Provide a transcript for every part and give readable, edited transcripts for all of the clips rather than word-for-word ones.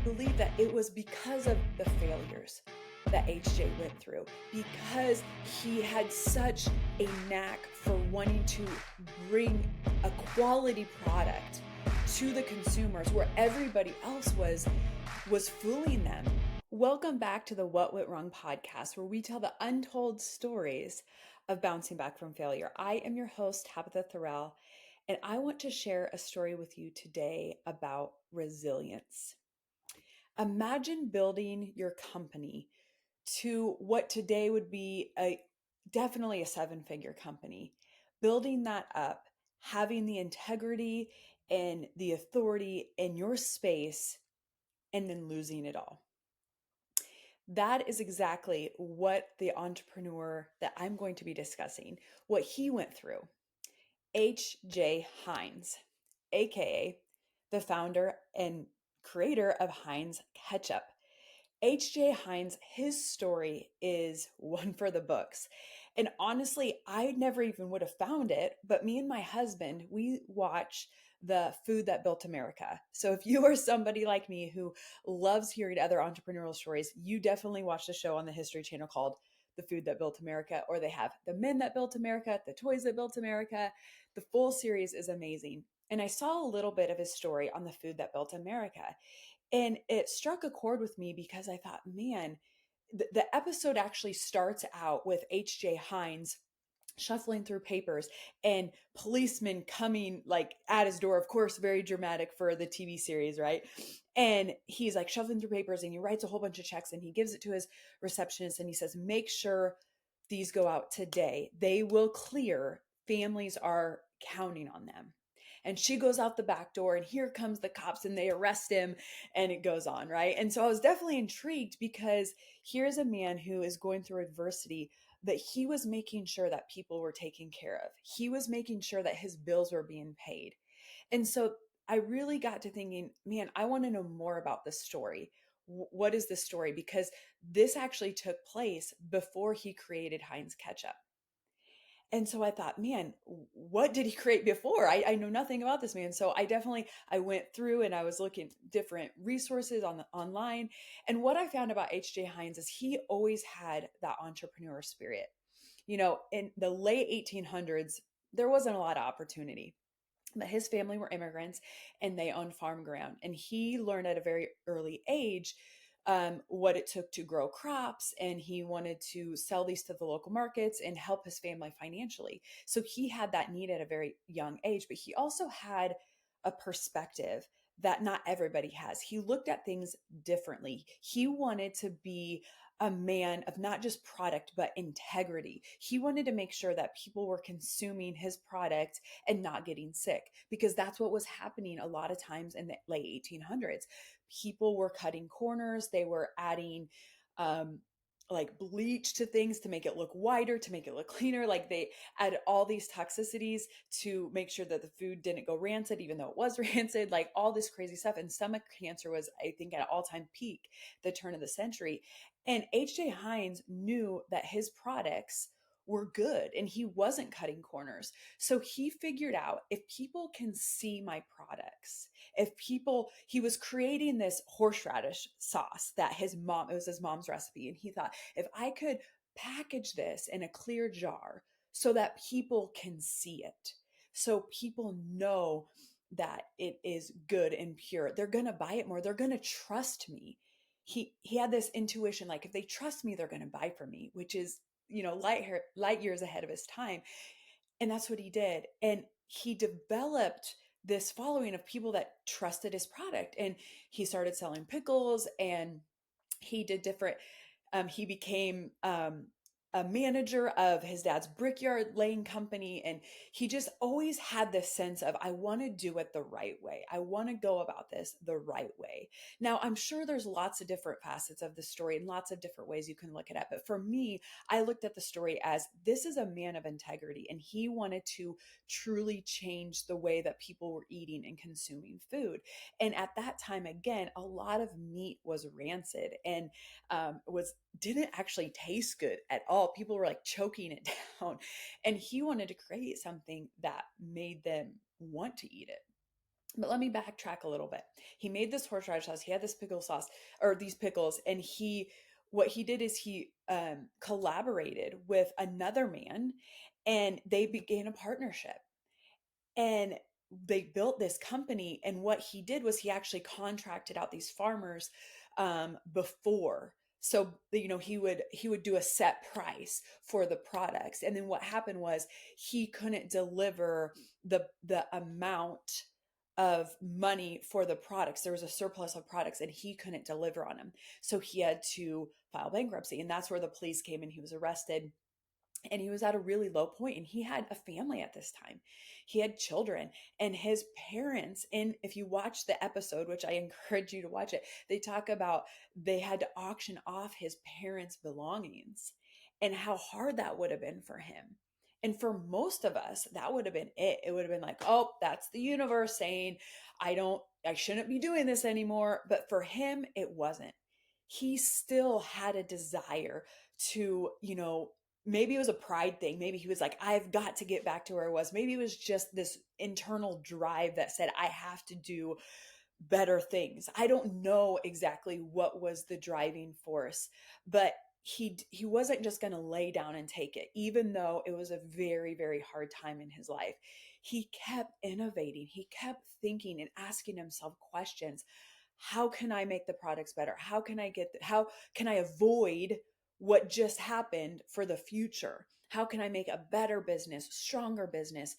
believe that it was because of the failures that HJ went through, because he had such a knack for wanting to bring a quality product to the consumers where everybody else was fooling them. Welcome back to the What Went Wrong podcast, where we tell the untold stories of bouncing back from failure. I am your host, Tabitha Thorell, and I want to share a story with you today about resilience. Imagine building your company to what today would be definitely a seven-figure company. Building that up, having the integrity and the authority in your space, and then losing it all. That is exactly what the entrepreneur that I'm going to be discussing, what he went through. H.J. Heinz, aka the founder and creator of Heinz Ketchup. H.J. Heinz, his story is one for the books. And honestly, I never even would have found it, but me and my husband, we watch the Food That Built America. So if you are somebody like me who loves hearing other entrepreneurial stories, you definitely watch the show on the History Channel called The Food That Built America, or they have The Men That Built America, The Toys That Built America. The full series is amazing. And I saw a little bit of his story on The Food That Built America. And it struck a chord with me because I thought, man, the episode actually starts out with H.J. Heinz shuffling through papers and policemen coming like at his door. Of course, very dramatic for the TV series, right? And he's like shuffling through papers and he writes a whole bunch of checks and he gives it to his receptionist and he says, make sure these go out today. They will clear. Families are counting on them. And she goes out the back door and here comes the cops and they arrest him and it goes on, right? And so I was definitely intrigued because here's a man who is going through adversity, but he was making sure that people were taken care of. He was making sure that his bills were being paid. And so I really got to thinking, man, I want to know more about this story. What is this story? Because this actually took place before he created Heinz Ketchup. And so I thought, man, what did he create before? I know nothing about this man. So I went through and I was looking at different resources online. And what I found about H.J. Heinz is he always had that entrepreneur spirit. You know, in the late 1800s, there wasn't a lot of opportunity. But his family were immigrants and they owned farm ground. And he learned at a very early age what it took to grow crops. And he wanted to sell these to the local markets and help his family financially. So he had that need at a very young age, but he also had a perspective that not everybody has. He looked at things differently. He wanted to be a man of not just product, but integrity. He wanted to make sure that people were consuming his product and not getting sick, because that's what was happening a lot of times in the late 1800s. People were cutting corners, they were adding um, like bleach to things to make it look whiter, to make it look cleaner. Like they added all these toxicities to make sure that the food didn't go rancid, even though it was rancid, like all this crazy stuff. And stomach cancer was, I think, at an all-time peak the turn of the century. And H.J. Heinz knew that his products were good and he wasn't cutting corners. So he figured out, if people can see my products, he was creating this horseradish sauce that it was his mom's recipe. And he thought, if I could package this in a clear jar so that people can see it, so people know that it is good and pure, they're going to buy it more. They're going to trust me. He had this intuition, like if they trust me, they're going to buy from me, which is, light years ahead of his time. And that's what he did. And he developed this following of people that trusted his product. And he started selling pickles and he did different, he became a manager of his dad's brickyard laying company. And he just always had this sense of, I want to do it the right way. I want to go about this the right way. Now, I'm sure there's lots of different facets of the story and lots of different ways you can look at it. But for me, I looked at the story as this is a man of integrity, and he wanted to truly change the way that people were eating and consuming food. And at that time, again, a lot of meat was rancid and didn't actually taste good at all. People were like choking it down. And he wanted to create something that made them want to eat it. But let me backtrack a little bit. He made this horseradish sauce. He had this pickle sauce, or these pickles, and what he did is he collaborated with another man, and they began a partnership. And they built this company. And what he did was he actually contracted out these farmers before. So he would do a set price for the products. And then what happened was he couldn't deliver the amount of money for the products. There was a surplus of products and he couldn't deliver on them. So he had to file bankruptcy. And that's where the police came and he was arrested, and he was at a really low point, and he had a family at this time. He had children, and his parents, and if you watch the episode, which I encourage you to watch it, they talk about they had to auction off his parents' belongings and how hard that would have been for him. And for most of us, that would have been it. It would have been like, oh, that's the universe saying I shouldn't be doing this anymore. But for him, it wasn't. He still had a desire to, maybe it was a pride thing. Maybe he was like, I've got to get back to where I was. Maybe it was just this internal drive that said, I have to do better things. I don't know exactly what was the driving force, but he wasn't just going to lay down and take it, even though it was a very, very hard time in his life. He kept innovating. He kept thinking and asking himself questions. How can I make the products better? How can I avoid what just happened for the future? How can I make a better business, stronger business?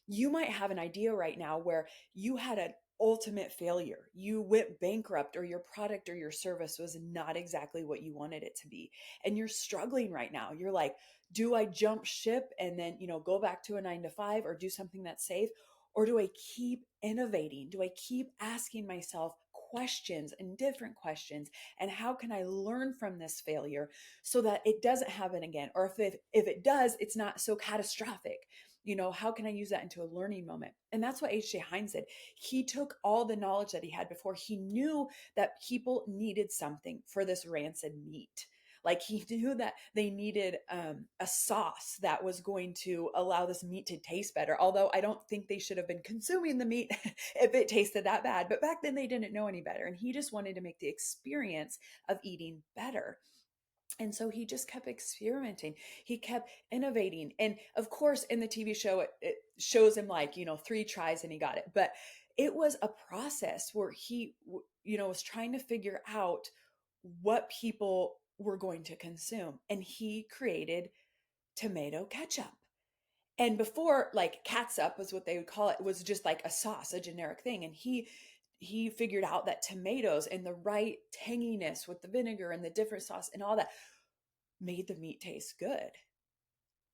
You might have an idea right now where you had an ultimate failure. You went bankrupt, or your product or your service was not exactly what you wanted it to be. And you're struggling right now. You're like, do I jump ship and then, go back to a 9 to 5 or do something that's safe? Or do I keep innovating? Do I keep asking myself questions and different questions? And how can I learn from this failure so that it doesn't happen again? Or if it does, it's not so catastrophic. How can I use that into a learning moment? And that's what H.J. Heinz did. He took all the knowledge that he had before. He knew that people needed something for this rancid meat. Like he knew that they needed a sauce that was going to allow this meat to taste better. Although I don't think they should have been consuming the meat if it tasted that bad. But back then they didn't know any better. And he just wanted to make the experience of eating better. And so he just kept experimenting. He kept innovating. And of course, in the TV show, it shows him like, 3 tries and he got it. But it was a process where he, was trying to figure out what people were going to consume. And he created tomato ketchup. And before, like catsup was what they would call it, was just like a sauce, a generic thing. And he figured out that tomatoes and the right tanginess with the vinegar and the different sauce and all that made the meat taste good.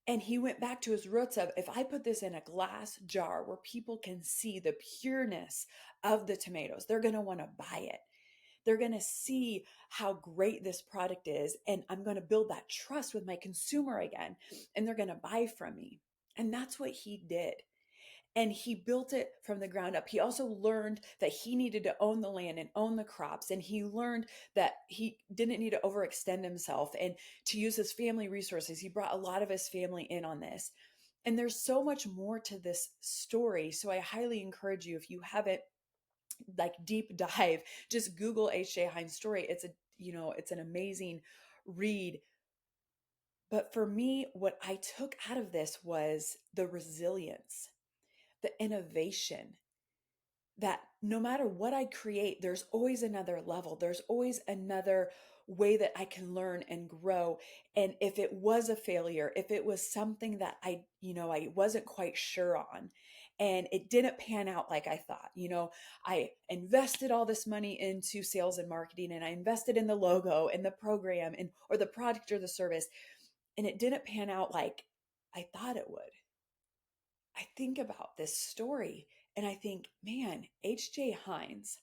And he went back to his roots of, if I put this in a glass jar where people can see the pureness of the tomatoes, they're going to want to buy it. They're going to see how great this product is. And I'm going to build that trust with my consumer again. And they're going to buy from me. And that's what he did. And he built it from the ground up. He also learned that he needed to own the land and own the crops. And he learned that he didn't need to overextend himself and to use his family resources. He brought a lot of his family in on this. And there's so much more to this story. So I highly encourage you, if you haven't like deep dive, just Google H.J. Heinz story. It's an amazing read. But for me, what I took out of this was the resilience, the innovation, that no matter what I create, there's always another level. There's always another way that I can learn and grow. And if it was a failure, if it was something that I wasn't quite sure on and it didn't pan out like I thought, I invested all this money into sales and marketing, and I invested in the logo and the program or the product or the service, and it didn't pan out like I thought it would. I think about this story and I think, man, H.J. Heinz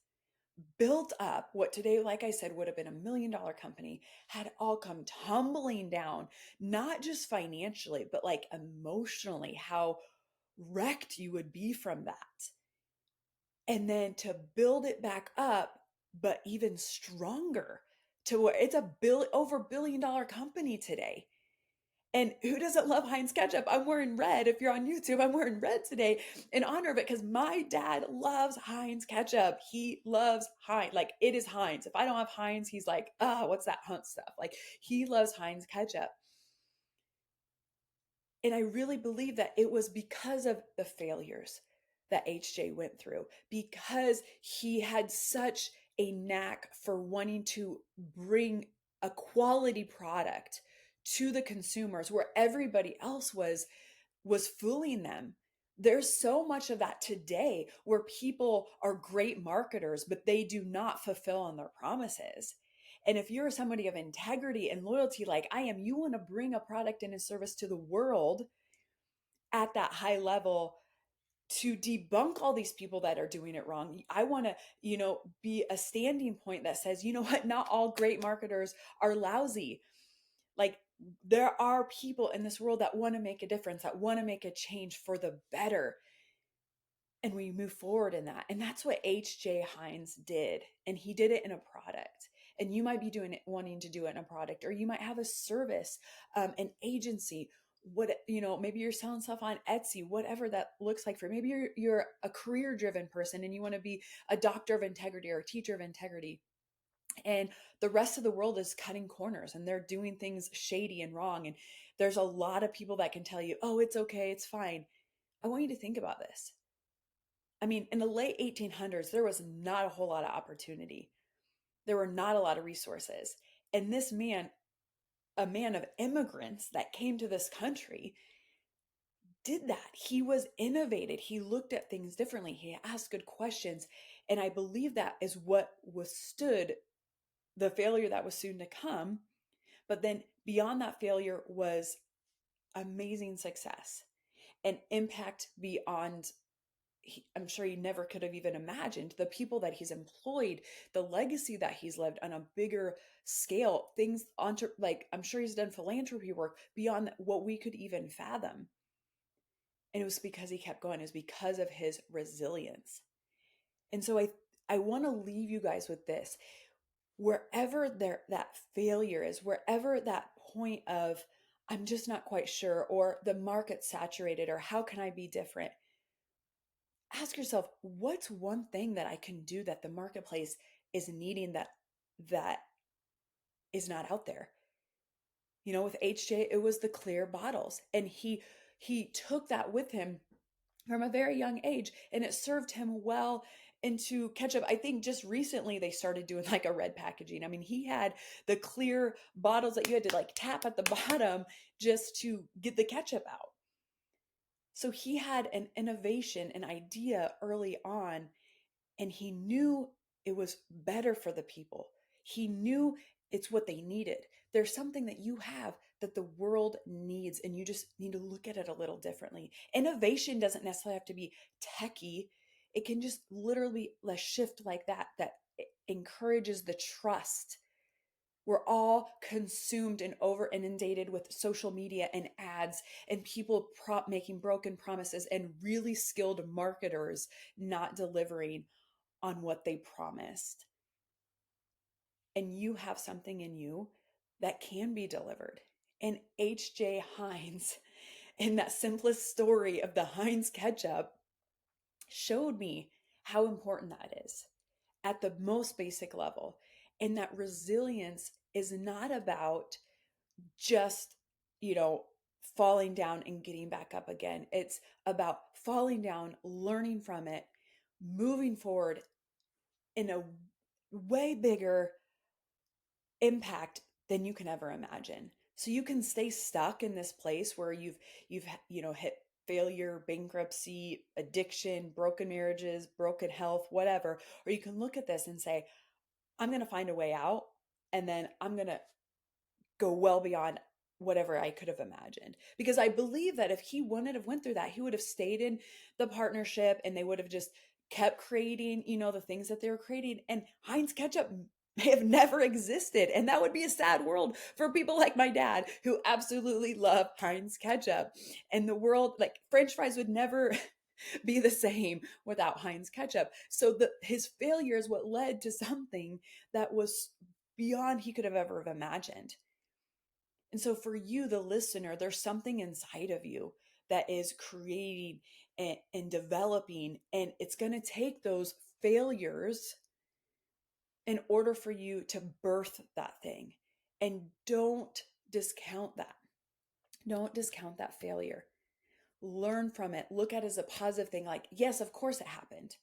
built up what today, like I said, would have been $1 million company, had all come tumbling down, not just financially, but like emotionally, how wrecked you would be from that. And then to build it back up, but even stronger to where it's over $1 billion company today. And who doesn't love Heinz ketchup? I'm wearing red. If you're on YouTube, I'm wearing red today in honor of it because my dad loves Heinz ketchup. He loves Heinz. Like, it is Heinz. If I don't have Heinz, he's like, what's that Hunt stuff? Like, he loves Heinz ketchup. And I really believe that it was because of the failures that HJ went through, because he had such a knack for wanting to bring a quality product to the consumers where everybody else was fooling them. There's so much of that today where people are great marketers, but they do not fulfill on their promises. And if you're somebody of integrity and loyalty like I am, you want to bring a product and a service to the world at that high level to debunk all these people that are doing it wrong. I want to, be a standing point that says, you know what, not all great marketers are lousy. Like, there are people in this world that want to make a difference, that want to make a change for the better. And we move forward in that. And that's what H.J. Heinz did. And he did it in a product. And you might be doing it, wanting to do it in a product, or you might have a service, an agency. Maybe you're selling stuff on Etsy, whatever that looks like for you. Maybe you're a career driven person and you want to be a doctor of integrity or a teacher of integrity. And the rest of the world is cutting corners and they're doing things shady and wrong. And there's a lot of people that can tell you, oh, it's okay, it's fine. I want you to think about this. I mean, in the late 1800s, there was not a whole lot of opportunity. There were not a lot of resources. And this man, a man of immigrants that came to this country, did that. He was innovative. He looked at things differently. He asked good questions. And I believe that is what withstood the failure that was soon to come. But then beyond that failure was amazing success and impact beyond, I'm sure he never could have even imagined. The people that he's employed, the legacy that he's lived on a bigger scale, things like, I'm sure he's done philanthropy work beyond what we could even fathom. And it was because he kept going. It was because of his resilience. And so I want to leave you guys with this. Wherever that failure is, wherever that point of, I'm just not quite sure, or the market's saturated, or how can I be different? Ask yourself, what's one thing that I can do that the marketplace is needing that is not out there? With HJ, it was the clear bottles. And he took that with him from a very young age, and it served him well into ketchup. I think just recently they started doing like a red packaging. I mean, he had the clear bottles that you had to like tap at the bottom just to get the ketchup out. So he had an innovation, an idea early on, and he knew it was better for the people. He knew it's what they needed. There's something that you have that the world needs, and you just need to look at it a little differently. Innovation doesn't necessarily have to be techie. It can just literally a shift like that encourages the trust. We're all consumed and over inundated with social media and ads and people making broken promises and really skilled marketers not delivering on what they promised. And you have something in you that can be delivered. And H.J. Heinz, in that simplest story of the Heinz ketchup, showed me how important that is at the most basic level. And that resilience is not about just, falling down and getting back up again. It's about falling down, learning from it, moving forward in a way bigger impact than you can ever imagine. So you can stay stuck in this place where you've hit failure, bankruptcy, addiction, broken marriages, broken health, whatever. Or you can look at this and say, I'm going to find a way out, and then I'm going to go well beyond whatever I could have imagined. Because I believe that if he wouldn't have went through that, he would have stayed in the partnership and they would have just kept creating, the things that they were creating. And Heinz ketchup may have never existed. And that would be a sad world for people like my dad who absolutely love Heinz ketchup. And the world, like French fries would never be the same without Heinz ketchup. So his failure is what led to something that was beyond he could have ever imagined. And so for you, the listener, there's something inside of you that is creating and developing, and it's going to take those failures in order for you to birth that thing. And don't discount that. Don't discount that failure. Learn from it. Look at it as a positive thing. Like, yes, of course it happened.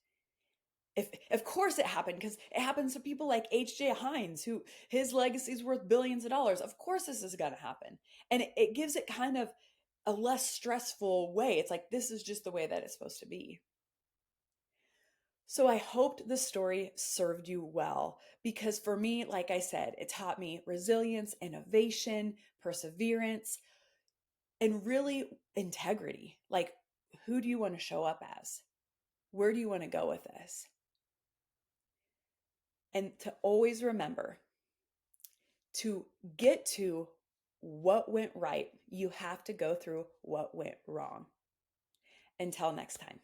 If of course it happened, because it happens to people like H.J. Heinz, who his legacy is worth billions of dollars. Of course this is going to happen. And it gives it kind of a less stressful way. It's like, this is just the way that it's supposed to be. So I hoped the story served you well, because for me, like I said, it taught me resilience, innovation, perseverance, and really integrity. Like, who do you want to show up as? Where do you want to go with this? And to always remember, to get to what went right, you have to go through what went wrong. Until next time.